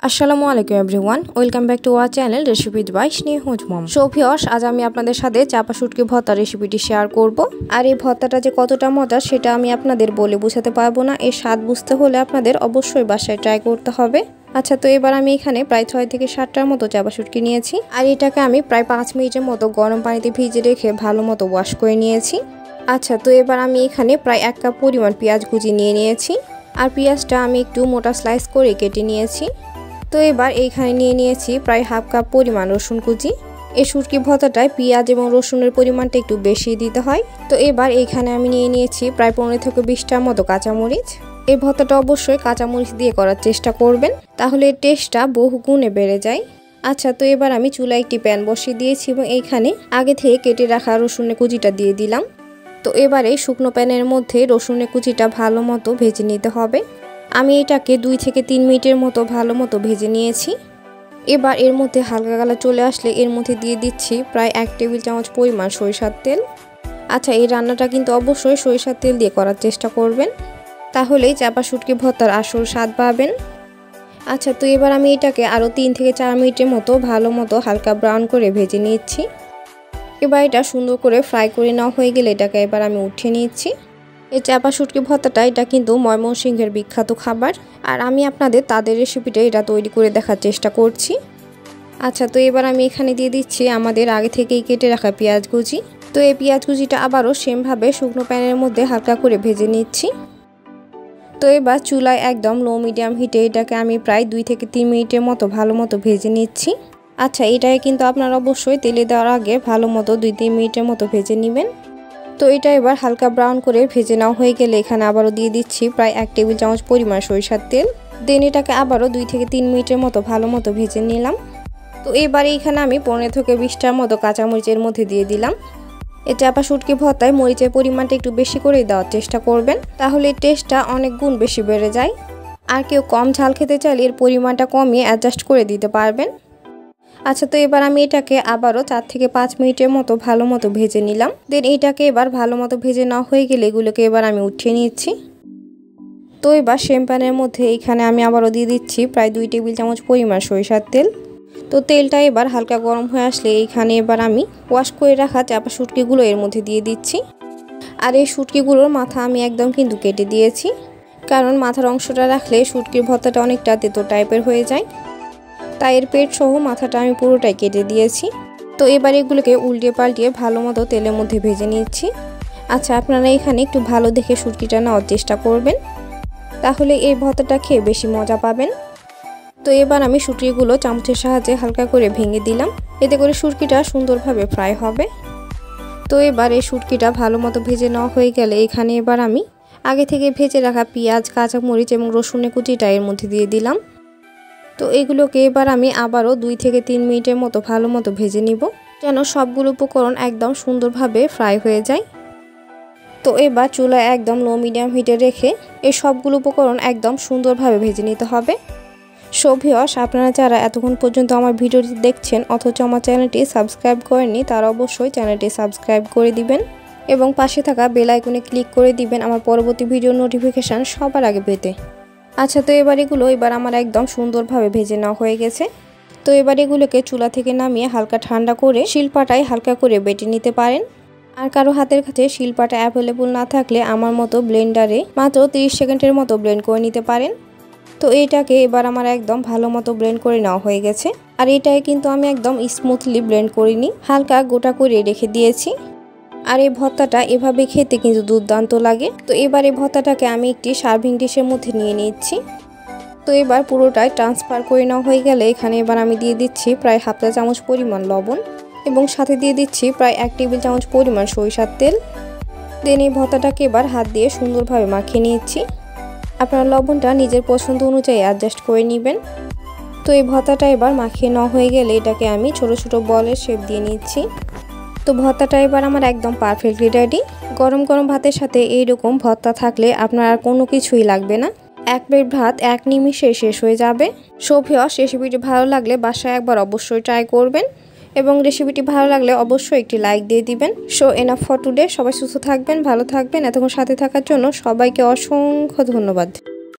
আসসালামু আলাইকুম everyone, welcome back to our channel recipe by Snehaj mom. So viewers, আজ আমি আপনাদের সাথে চাপা শুটকি ভর্তা রেসিপিটি শেয়ার করব। আর এই ভর্তাটা যে কতটা মজার সেটা আমি আপনাদের বলে বোঝাতে পারবো না। এর স্বাদ বুঝতে হলে আপনাদের অবশ্যই বাসায় ট্রাই করতে হবে। আচ্ছা, তো এবার আমি এখানে প্রায় 6 থেকে 7টার মতো চাপা শুটকি নিয়েছি। আর এটাকে আমি প্রায় 5 মিনিটের মতো গরম পানিতে ভিজিয়ে রেখে ভালো মতো ওয়াশ করে নিয়েছি। আচ্ছা, তো এবার আমি এখানে প্রায় 1 কাপ পরিমাণ পেঁয়াজ কুচি নিয়েছি। আর পেঁয়াজটা আমি একটু মোটা স্লাইস করে কেটে নিয়েছি। তো এবার এইখানে নিয়েছি প্রায় হাফ কাপ পরিমাণ রসুন কুচি। এই শুটকি ভর্তাটায় পেঁয়াজ এবং রসুনের পরিমাণটা একটু বেশি দিতে হয়। তো এবার এইখানে আমি নিয়েছি প্রায় 15 থেকে 20টার মতো কাঁচামরিচ। এই ভর্তাটা অবশ্যই কাঁচামরিচ দিয়ে করার চেষ্টা করবেন, তাহলে এর টেস্টটা বহু গুণে বেড়ে যায়। আচ্ছা, তো এবার আমি চুলায় একটি প্যান বসিয়ে দিয়েছি এবং এইখানে আগে থেকে কেটে রাখা রসুনের কুচিটা দিয়ে দিলাম। তো এবারে শুকনো প্যানের মধ্যে রসুনের কুচিটা ভালো মতো ভেজে নিতে হবে। আমি এটাকে 2 থেকে 3 মিনিটের মতো ভালো মতো ভেজে নিয়েছি। এবার এর মধ্যে হালকা কালার চলে আসলে এর মধ্যে দিয়ে দিচ্ছি প্রায় 1 টেবিল চামচ পরিমাণ সরিষার তেল। আচ্ছা, এই রান্নাটা কিন্তু অবশ্যই সরিষার তেল দিয়ে করার চেষ্টা করবেন, তাহলেই চাপা শুটকি ভর্তার আসল স্বাদ পাবেন। আচ্ছা, তো এবার আমি এটাকে আরও 3 থেকে 4 মিনিটের মতো ভালো মতো হালকা ব্রাউন করে ভেজে নিচ্ছি। এবার এটা সুন্দর করে ফ্রাই করে নেওয়া হয়ে গেলে এটাকে এবার আমি উঠিয়ে নিচ্ছি। এই চাপা শুটকি ভর্তাটা এটা কিন্তু ময়মনসিংহের বিখ্যাত খাবার, আর আমি আপনাদের তাদের রেসিপিটা এটা তৈরি করে দেখার চেষ্টা করছি। আচ্ছা, তো এবার আমি এখানে দিয়ে দিচ্ছি আমাদের আগে থেকেই কেটে রাখা পেঁয়াজ কুচি। তো এই পেঁয়াজ কুচিটা আবারও সেমভাবে শুকনো প্যানের মধ্যে হালকা করে ভেজে নিচ্ছি। তো এবার চুলায় একদম লো মিডিয়াম হিটে এটাকে আমি প্রায় 2 থেকে 3 মিনিটের মতো ভালো মতো ভেজে নিচ্ছি। আচ্ছা, এটাকে কিন্তু আপনারা অবশ্যই তেলে দেওয়ার আগে ভালো মতো 2-3 মিনিটের মতো ভেজে নেবেন। তো এটা এবার হালকা ব্রাউন করে ভেজে নেওয়া হয়ে গেলে এখানে আবারও দিয়ে দিচ্ছি প্রায় 1 টেবিল চামচ পরিমাণ সরিষার তেল। দেন এটাকে আবারও 2 থেকে 3 মিনিটের মতো ভালো মতো ভেজে নিলাম। তো এবারে এখানে আমি 15 থেকে 20টার মতো কাঁচামরিচের মধ্যে দিয়ে দিলাম। এই চাপা শুটকি ভর্তায় মরিচের পরিমাণটা একটু বেশি করেই দেওয়ার চেষ্টা করবেন, তাহলে টেস্টটা অনেক গুণ বেশি বেড়ে যায়। আর কেউ কম ঝাল খেতে চাইলে এর পরিমাণটা কমিয়ে অ্যাডজাস্ট করে দিতে পারবেন। আচ্ছা, তো এবার আমি এটাকে আবারও 4 থেকে 5 মিনিটের মতো ভালো মতো ভেজে নিলাম। দেন এইটাকে এবার ভালো মতো ভেজে নেওয়া হয়ে গেলে এগুলোকে এবার আমি উঠিয়ে নিচ্ছি। তো এবার সেম প্যানের মধ্যে এখানে আমি আবারও দিয়ে দিচ্ছি প্রায় 2 টেবিল চামচ পরিমাণ সরিষার তেল। তো তেলটা এবার হালকা গরম হয়ে আসলে এইখানে এবার আমি ওয়াশ করে রাখা চাপা শুটকিগুলো এর মধ্যে দিয়ে দিচ্ছি। আর এই শুটকিগুলোর মাথা আমি একদম কিন্তু কেটে দিয়েছি, কারণ মাথার অংশটা রাখলে শুটকির ভর্তাটা অনেকটা তেতো টাইপের হয়ে যায়। তাই এর পেট সহ মাথাটা আমি পুরোটাই কেটে দিয়েছি। তো এবার এগুলোকে উল্টে পাল্টিয়ে ভালো মতো তেলের মধ্যে ভেজে নিচ্ছি। আচ্ছা, আপনারা এখানে একটু ভালো দেখে শুটকিটা নেওয়ার চেষ্টা করবেন, তাহলে এই ভর্তাটা খেয়ে বেশি মজা পাবেন। তো এবার আমি শুটকিগুলো চামচের সাহায্যে হালকা করে ভেঙে দিলাম, এতে করে শুটকিটা সুন্দরভাবে ফ্রাই হবে। তো এবার এই শুটকিটা ভালো মতো ভেজে নেওয়া হয়ে গেলে এখানে এবার আমি আগে থেকে ভেজে রাখা পেঁয়াজ, কাঁচামরিচ এবং রসুনের কুচিটা এর মধ্যে দিয়ে দিলাম। তো এগুলোকে এবার আমি আবারও 2 থেকে 3 মিনিটের মতো ভালো মতো ভেজে নিব, যেন সবগুলো উপকরণ একদম সুন্দরভাবে ফ্রাই হয়ে যায়। তো এবার চুলায় একদম লো মিডিয়াম হিটে রেখে এই সবগুলো উপকরণ একদম সুন্দরভাবে ভেজে নিতে হবে। সো ভিউয়ার্স, আপনারা যারা এতক্ষণ পর্যন্ত আমার ভিডিওটি দেখছেন অথচ আমার চ্যানেলটি সাবস্ক্রাইব করেননি, তারা অবশ্যই চ্যানেলটি সাবস্ক্রাইব করে দিবেন এবং পাশে থাকা বেল আইকনে ক্লিক করে দিবেন আমার পরবর্তী ভিডিওর নোটিফিকেশান সবার আগে পেতে। আচ্ছা, তো এবার এবার আমার একদম সুন্দরভাবে ভেজে নেওয়া হয়ে গেছে। তো এবার এগুলোকে চুলা থেকে নামিয়ে হালকা ঠান্ডা করে শিলপাটায় হালকা করে বেটে নিতে পারেন। আর কারো হাতের কাছে শিলপাটা অ্যাভেলেবল না থাকলে আমার মতো ব্লেন্ডারে মাত্র 30 সেকেন্ডের মতো ব্লেন্ড করে নিতে পারেন। তো এইটাকে এবার আমার একদম ভালো মতো ব্লেন্ড করে নেওয়া হয়ে গেছে। আর এটাকে কিন্তু আমি একদম স্মুথলি ব্লেন্ড করিনি, হালকা গোটা করে রেখে দিয়েছি। আর এই ভর্তাটা এভাবে খেতে কিন্তু দুর্দান্ত লাগে। তো এবার এই ভর্তাটাকে আমি একটি সার্ভিং ডিশের মধ্যে নিয়ে নিচ্ছি। তো এবার পুরোটাই ট্রান্সফার করে নেওয়া হয়ে গেলে এখানে এবার আমি দিয়ে দিচ্ছি প্রায় হাফ চা চামচ পরিমাণ লবণ এবং সাথে দিয়ে দিচ্ছি প্রায় 1 টেবিল চামচ পরিমাণ সরিষার তেল। দেন এই ভর্তাটাকে এবার হাত দিয়ে সুন্দরভাবে মাখিয়ে নিচ্ছি। আপনারা লবণটা নিজের পছন্দ অনুযায়ী অ্যাডজাস্ট করে নেবেন। তো এই ভর্তাটা এবার মাখিয়ে নেওয়া হয়ে গেলে এটাকে আমি ছোট ছোট বলের শেপ দিয়ে নিচ্ছি। তো ভর্তাটা এবার আমার একদম পারফেক্টলি রেডি। গরম গরম ভাতের সাথে এইরকম ভর্তা থাকলে আপনার আর কোনো কিছুই লাগবে না, 1 প্লেট ভাত 1 নিমিষে শেষ হয়ে যাবে। সো ভিউয়ার্স, রেসিপিটি ভালো লাগলে বাসায় একবার অবশ্যই ট্রাই করবেন এবং রেসিপিটি ভালো লাগলে অবশ্যই একটি লাইক দিয়ে দিবেন। So enough for today. সবাই সুস্থ থাকবেন, ভালো থাকবেন। এতক্ষণ সাথে থাকার জন্য সবাইকে অসংখ্য ধন্যবাদ।